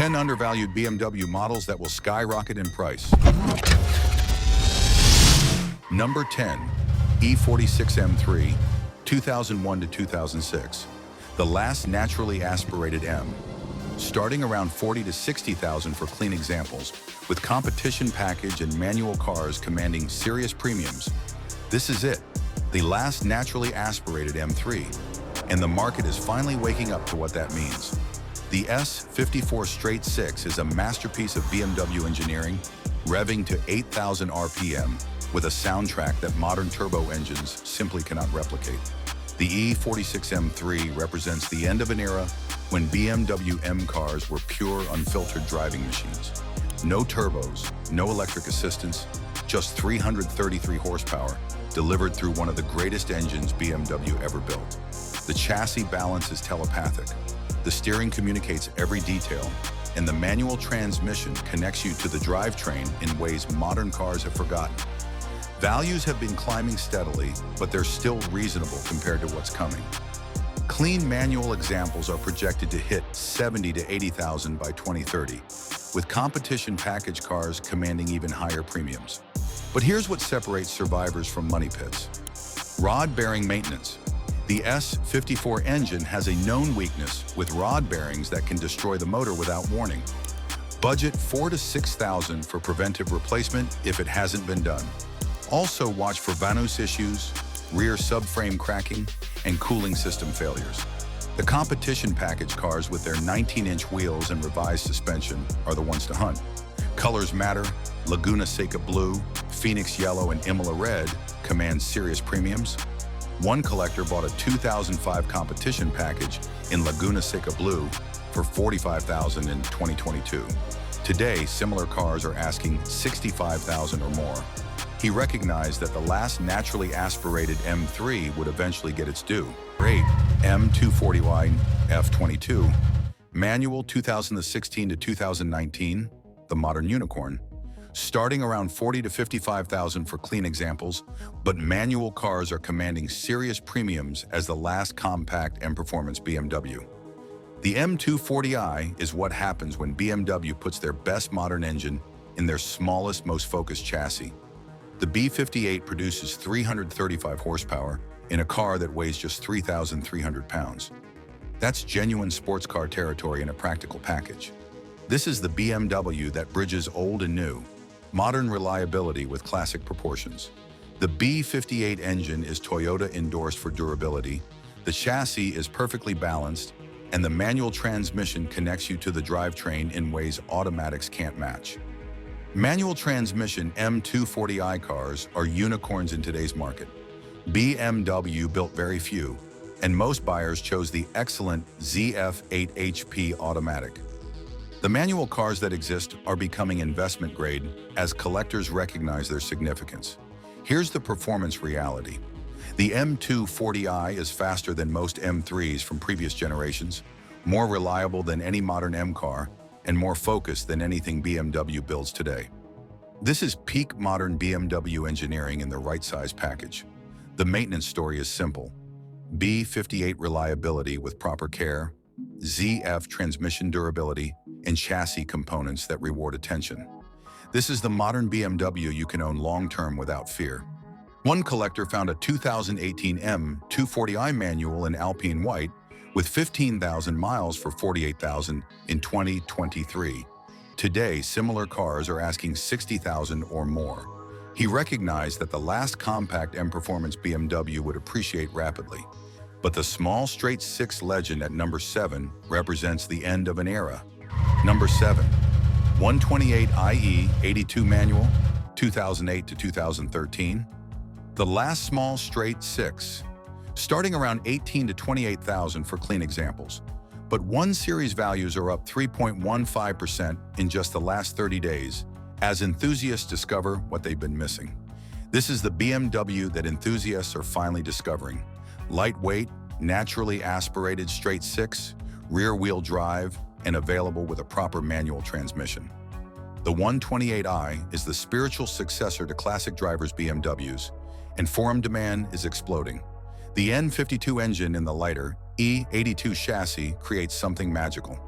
10 undervalued BMW models that will skyrocket in price. Number 10, E46 M3, 2001 to 2006. The last naturally aspirated M. Starting around 40 to 60,000 for clean examples, with competition package and manual cars commanding serious premiums. This is it, the last naturally aspirated M3. And the market is finally waking up to what that means. The S54 Straight 6 is a masterpiece of BMW engineering, revving to 8,000 RPM with a soundtrack that modern turbo engines simply cannot replicate. The E46 M3 represents the end of an era when BMW M cars were pure, unfiltered driving machines. No turbos, no electric assistance, just 333 horsepower, delivered through one of the greatest engines BMW ever built. The chassis balance is telepathic. The steering communicates every detail, and the manual transmission connects you to the drivetrain in ways modern cars have forgotten. Values have been climbing steadily, but they're still reasonable compared to what's coming. Clean manual examples are projected to hit 70 to 80,000 by 2030, with competition package cars commanding even higher premiums. But here's what separates survivors from money pits. Rod bearing maintenance. The S54 engine has a known weakness with rod bearings that can destroy the motor without warning. Budget 4,000 to 6,000 for preventive replacement if it hasn't been done. Also watch for VANOS issues, rear subframe cracking, and cooling system failures. The competition package cars with their 19-inch wheels and revised suspension are the ones to hunt. Colors matter. Laguna Seca Blue, Phoenix Yellow, and Imola Red command serious premiums. One collector bought a 2005 competition package in Laguna Seca Blue for $45,000 in 2022. Today, similar cars are asking $65,000 or more. He recognized that the last naturally aspirated M3 would eventually get its due. 8. M240i F22, manual 2016 to 2019, the modern unicorn. Starting around 40 to 55,000 for clean examples, but manual cars are commanding serious premiums as the last compact and performance BMW. The M240i is what happens when BMW puts their best modern engine in their smallest, most focused chassis. The B58 produces 335 horsepower in a car that weighs just 3,300 pounds. That's genuine sports car territory in a practical package. This is the BMW that bridges old and new, modern reliability with classic proportions. The B58 engine is Toyota endorsed for durability, the chassis is perfectly balanced, and the manual transmission connects you to the drivetrain in ways automatics can't match. Manual transmission M240i cars are unicorns in today's market. BMW built very few, and most buyers chose the excellent ZF8 HP automatic. The manual cars that exist are becoming investment grade as collectors recognize their significance. Here's the performance reality. The M240i is faster than most M3s from previous generations, more reliable than any modern M car, and more focused than anything BMW builds today. This is peak modern BMW engineering in the right size package. The maintenance story is simple. B58 reliability with proper care, ZF transmission durability, and chassis components that reward attention. This is the modern BMW you can own long-term without fear. One collector found a 2018 M240i manual in Alpine White with 15,000 miles for $48,000 in 2023. Today, similar cars are asking $60,000 or more. He recognized that the last compact M-performance BMW would appreciate rapidly. But the small straight 6 legend at number 7 represents the end of an era. Number 7, 128IE 82 manual, 2008 to 2013. The last small straight 6, starting around 18 to 28,000 for clean examples. But 1 Series values are up 3.15% in just the last 30 days, as enthusiasts discover what they've been missing. This is the BMW that enthusiasts are finally discovering. Lightweight, naturally aspirated straight 6, rear-wheel drive, and available with a proper manual transmission. The 128i is the spiritual successor to classic drivers' BMWs, and forum demand is exploding. The N52 engine in the lighter E82 chassis creates something magical.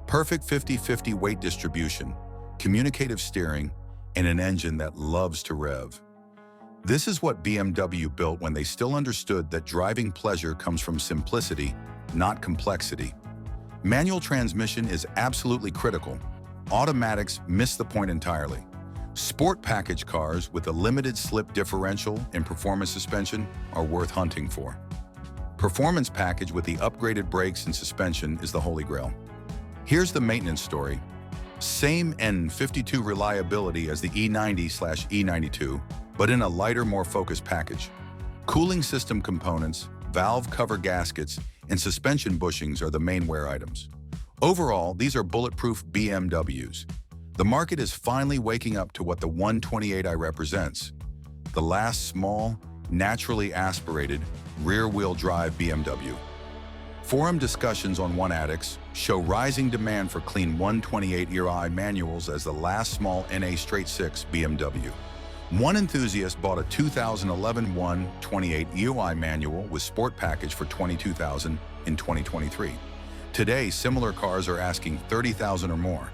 Perfect 50-50 weight distribution, communicative steering, and an engine that loves to rev. This is what BMW built when they still understood that driving pleasure comes from simplicity, not complexity. Manual transmission is absolutely critical. Automatics miss the point entirely. Sport package cars with a limited slip differential and performance suspension are worth hunting for. Performance package with the upgraded brakes and suspension is the holy grail. Here's the maintenance story. Same N52 reliability as the E90/E92, but in a lighter, more focused package. Cooling system components, valve cover gaskets, and suspension bushings are the main wear items. Overall, these are bulletproof BMWs. The market is finally waking up to what the 128i represents. The last small, naturally aspirated, rear-wheel drive BMW. Forum discussions on 1ADX show rising demand for clean 128i manuals as the last small NA straight-six BMW. One enthusiast bought a 2011 128i manual with sport package for $22,000 in 2023. Today, similar cars are asking $30,000 or more.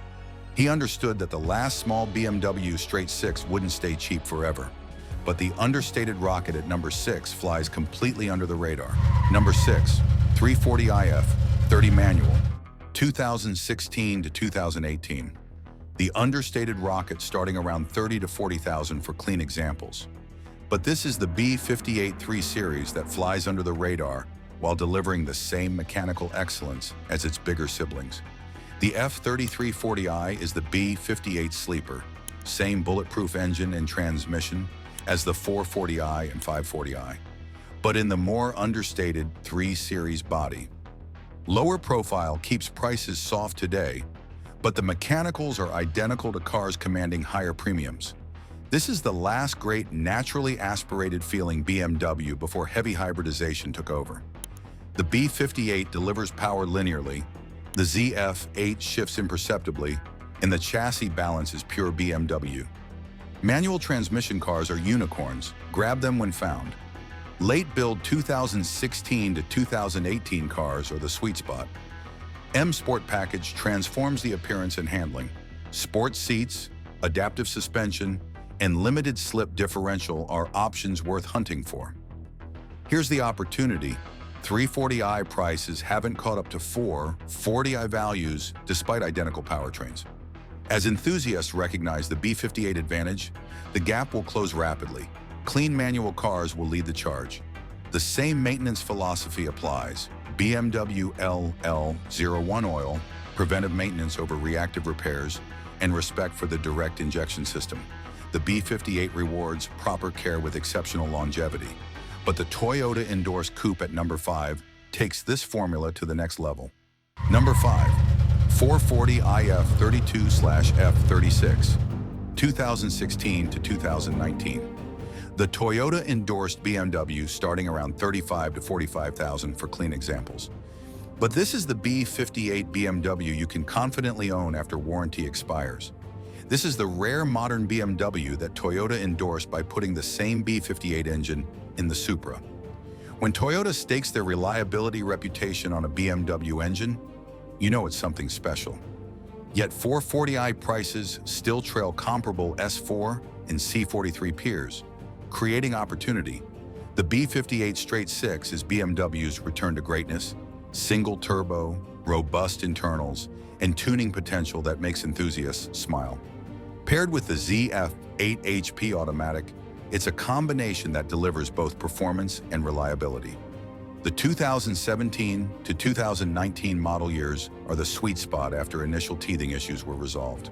He understood that the last small BMW straight-six wouldn't stay cheap forever. But the understated rocket at number 6 flies completely under the radar. Number 6, 340iF 30 manual, 2016 to 2018. The understated rocket starting around $30,000 to $40,000 for clean examples. But this is the B58 3 Series that flies under the radar while delivering the same mechanical excellence as its bigger siblings. The F3340i is the B58 sleeper, same bulletproof engine and transmission as the 440i and 540i, but in the more understated 3 Series body. Lower profile keeps prices soft today, but the mechanicals are identical to cars commanding higher premiums. This is the last great naturally aspirated feeling BMW before heavy hybridization took over. The B58 delivers power linearly, the ZF8 shifts imperceptibly, and the chassis balance is pure BMW. Manual transmission cars are unicorns, grab them when found. Late build 2016 to 2018 cars are the sweet spot. M Sport package transforms the appearance and handling. Sport seats, adaptive suspension, and limited slip differential are options worth hunting for. Here's the opportunity. 340i prices haven't caught up to 440i values despite identical powertrains. As enthusiasts recognize the B58 advantage, the gap will close rapidly. Clean manual cars will lead the charge. The same maintenance philosophy applies. BMW LL01 oil, preventive maintenance over reactive repairs, and respect for the direct injection system. The B58 rewards proper care with exceptional longevity. But the Toyota-endorsed coupe at number 5 takes this formula to the next level. Number 5, 440iF 32/F36, 2016 to 2019. The Toyota-endorsed BMW starting around $35,000 to $45,000 for clean examples. But this is the B58 BMW you can confidently own after warranty expires. This is the rare modern BMW that Toyota endorsed by putting the same B58 engine in the Supra. When Toyota stakes their reliability reputation on a BMW engine, you know it's something special. Yet 440i prices still trail comparable S4 and C43 peers, creating opportunity. The B58 straight-six is BMW's return to greatness, single turbo, robust internals, and tuning potential that makes enthusiasts smile. Paired with the ZF8 HP automatic, it's a combination that delivers both performance and reliability. The 2017 to 2019 model years are the sweet spot after initial teething issues were resolved.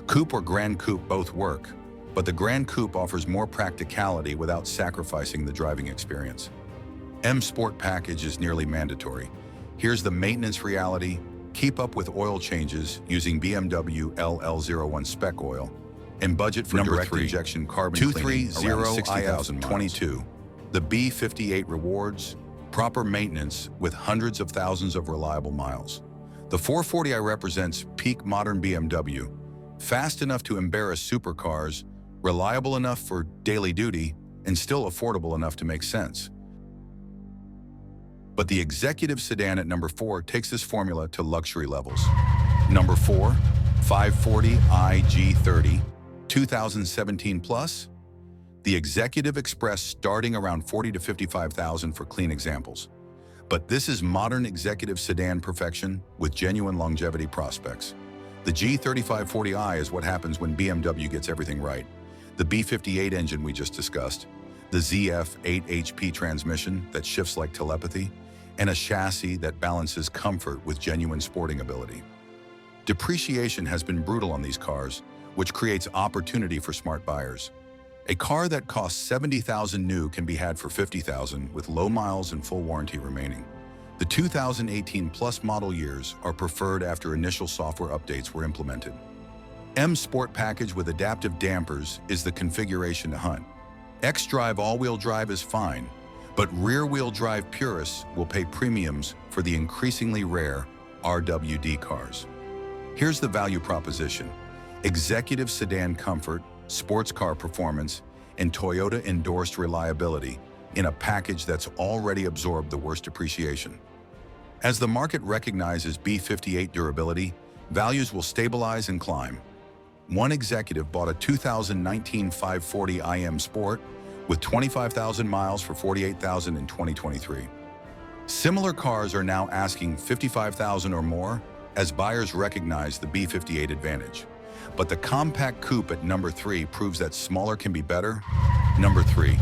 Coupe or Grand Coupe both work, but the Grand Coupe offers more practicality without sacrificing the driving experience. M Sport package is nearly mandatory. Here's the maintenance reality. Keep up with oil changes using BMW LL01 spec oil, and budget for direct injection carbon cleaning around 60,000 miles. 22. The B58 rewards proper maintenance with hundreds of thousands of reliable miles. The 440i represents peak modern BMW, fast enough to embarrass supercars, reliable enough for daily duty, and still affordable enough to make sense. But the executive sedan at number 4 takes this formula to luxury levels. Number 4, 540i G30, 2017 plus. The Executive Express starting around 40 to 55,000 for clean examples. But this is modern executive sedan perfection with genuine longevity prospects. The G3540i is what happens when BMW gets everything right. The B58 engine we just discussed, the ZF 8 HP transmission that shifts like telepathy, and a chassis that balances comfort with genuine sporting ability. Depreciation has been brutal on these cars, which creates opportunity for smart buyers. A car that costs 70,000 new can be had for 50,000 with low miles and full warranty remaining. The 2018 plus model years are preferred after initial software updates were implemented. M Sport package with adaptive dampers is the configuration to hunt. X-Drive all-wheel drive is fine, but rear-wheel drive purists will pay premiums for the increasingly rare RWD cars. Here's the value proposition: executive sedan comfort, sports car performance, and Toyota-endorsed reliability in a package that's already absorbed the worst depreciation. As the market recognizes B58 durability, values will stabilize and climb. One executive bought a 2019 540 IM Sport with 25,000 miles for 48,000 in 2023. Similar cars are now asking 55,000 or more as buyers recognize the B58 advantage. But the compact coupe at number 3 proves that smaller can be better. Number 3,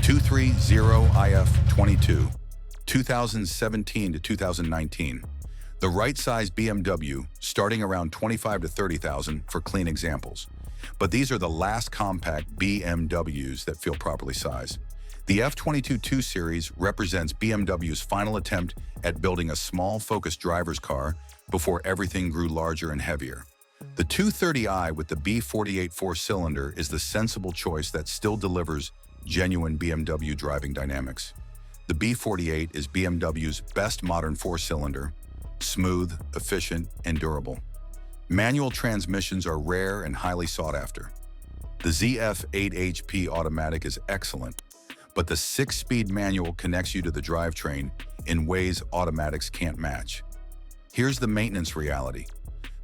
230iF22, 2017 to 2019. The right-size BMW starting around 25 to 30,000 for clean examples. But these are the last compact BMWs that feel properly sized. The F22 2 Series represents BMW's final attempt at building a small, focused driver's car before everything grew larger and heavier. The 230i with the B48 4-cylinder is the sensible choice that still delivers genuine BMW driving dynamics. The B48 is BMW's best modern 4-cylinder, smooth, efficient, and durable. Manual transmissions are rare and highly sought after. The ZF 8 HP automatic is excellent, but the 6-speed manual connects you to the drivetrain in ways automatics can't match. Here's the maintenance reality.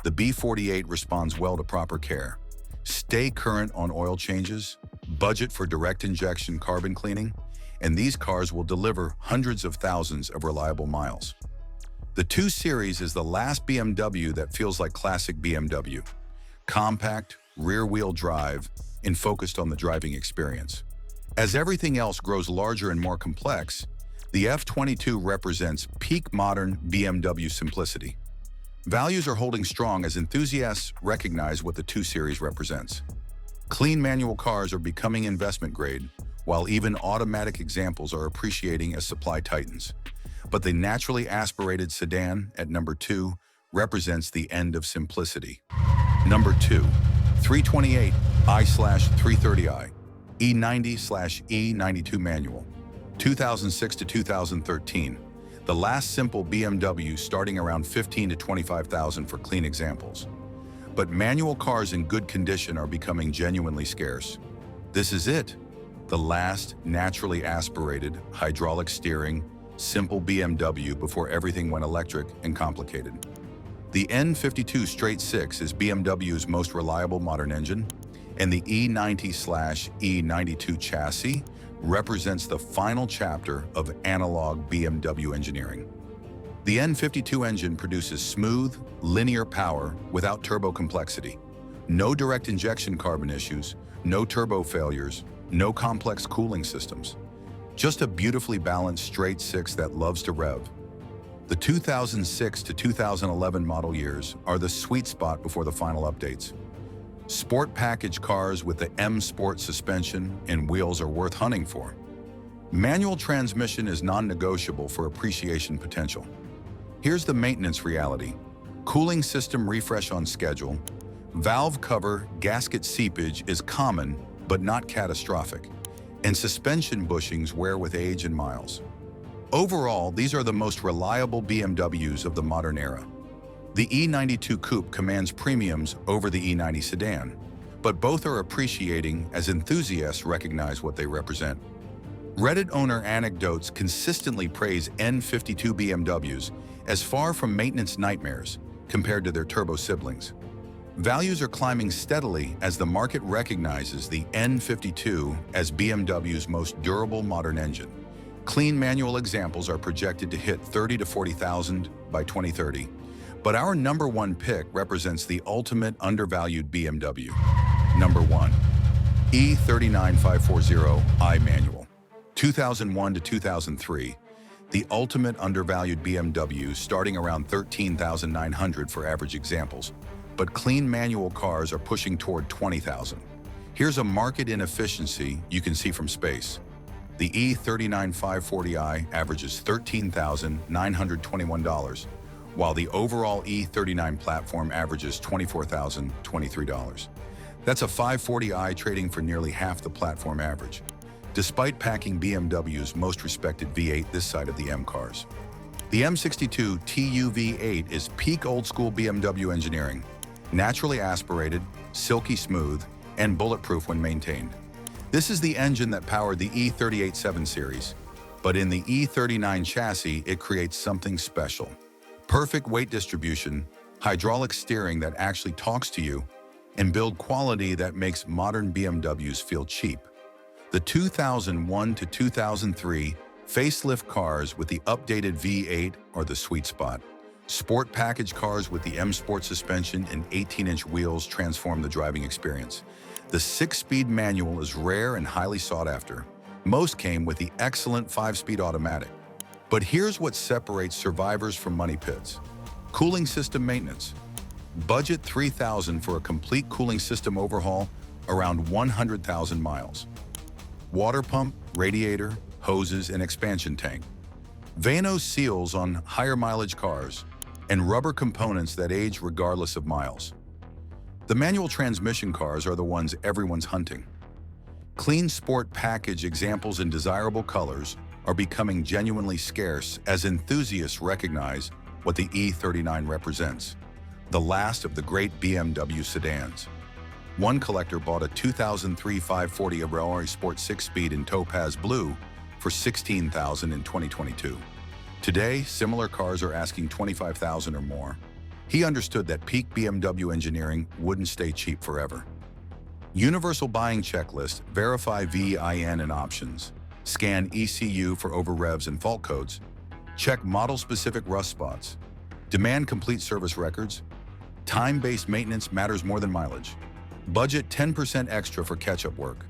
The B48 responds well to proper care. Stay current on oil changes, budget for direct injection carbon cleaning, and these cars will deliver hundreds of thousands of reliable miles. The 2 Series is the last BMW that feels like classic BMW. Compact, rear-wheel drive, and focused on the driving experience. As everything else grows larger and more complex, the F22 represents peak modern BMW simplicity. Values are holding strong as enthusiasts recognize what the 2 Series represents. Clean manual cars are becoming investment grade, while even automatic examples are appreciating as supply tightens. But the naturally aspirated sedan at number 2 represents the end of simplicity. Number 2, 328i/330i, E90/E92 manual, 2006 to 2013. The last simple BMW starting around 15 to 25,000 for clean examples. But manual cars in good condition are becoming genuinely scarce. This is it, the last naturally aspirated, hydraulic steering, simple BMW before everything went electric and complicated. The N52 Straight 6 is BMW's most reliable modern engine, and the E90/E92 chassis represents the final chapter of analog BMW engineering. The N52 engine produces smooth, linear power without turbo complexity. No direct injection carbon issues, no turbo failures, no complex cooling systems. Just a beautifully balanced straight 6 that loves to rev. The 2006 to 2011 model years are the sweet spot before the final updates. Sport package cars with the M Sport suspension and wheels are worth hunting for. Manual transmission is non-negotiable for appreciation potential. Here's the maintenance reality. Cooling system refresh on schedule. Valve cover gasket seepage is common but not catastrophic. And suspension bushings wear with age and miles. Overall, these are the most reliable BMWs of the modern era. The E92 Coupe commands premiums over the E90 sedan, but both are appreciating as enthusiasts recognize what they represent. Reddit owner anecdotes consistently praise N52 BMWs as far from maintenance nightmares compared to their turbo siblings. Values are climbing steadily as the market recognizes the N52 as BMW's most durable modern engine. Clean manual examples are projected to hit 30 to 40,000 by 2030. But our number one pick represents the ultimate undervalued BMW. Number 1. E39540i manual. 2001 to 2003. The ultimate undervalued BMW, starting around 13,900 for average examples. But clean manual cars are pushing toward 20,000. Here's a market inefficiency you can see from space. The E39540i averages $13,921, while the overall E39 platform averages $24,023. That's a 540i trading for nearly half the platform average, despite packing BMW's most respected V8 this side of the M cars. The M62 TU-V8 is peak old-school BMW engineering, naturally aspirated, silky smooth, and bulletproof when maintained. This is the engine that powered the E38 7 Series, but in the E39 chassis, it creates something special. Perfect weight distribution, hydraulic steering that actually talks to you, and build quality that makes modern BMWs feel cheap. The 2001 to 2003 facelift cars with the updated V8 are the sweet spot. Sport package cars with the M Sport suspension and 18-inch wheels transform the driving experience. The 6-speed manual is rare and highly sought after. Most came with the excellent 5-speed automatic. But here's what separates survivors from money pits. Cooling system maintenance. Budget $3,000 for a complete cooling system overhaul, around 100,000 miles. Water pump, radiator, hoses, and expansion tank. Vano seals on higher mileage cars, and rubber components that age regardless of miles. The manual transmission cars are the ones everyone's hunting. Clean sport package examples in desirable colors are becoming genuinely scarce as enthusiasts recognize what the E39 represents, the last of the great BMW sedans. One collector bought a 2003 540 Aurora Sport 6-speed in topaz blue for $16,000 in 2022. Today, similar cars are asking $25,000 or more. He understood that peak BMW engineering wouldn't stay cheap forever. Universal buying checklist, verify VIN and options. Scan ECU for over-revs and fault codes. Check model-specific rust spots. Demand complete service records. Time-based maintenance matters more than mileage. Budget 10% extra for catch-up work.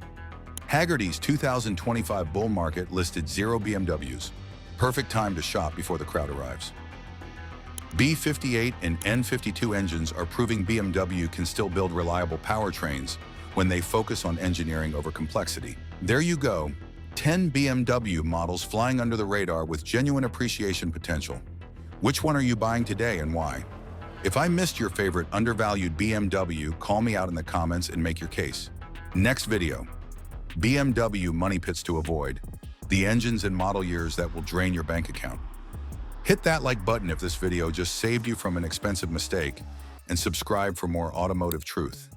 Hagerty's 2025 bull market listed 0 BMWs. Perfect time to shop before the crowd arrives. B58 and N52 engines are proving BMW can still build reliable powertrains when they focus on engineering over complexity. There you go, 10 BMW models flying under the radar with genuine appreciation potential. Which one are you buying today and why? If I missed your favorite undervalued BMW, call me out in the comments and make your case. Next video, BMW money pits to avoid, the engines and model years that will drain your bank account. Hit that like button if this video just saved you from an expensive mistake, and subscribe for more automotive truth.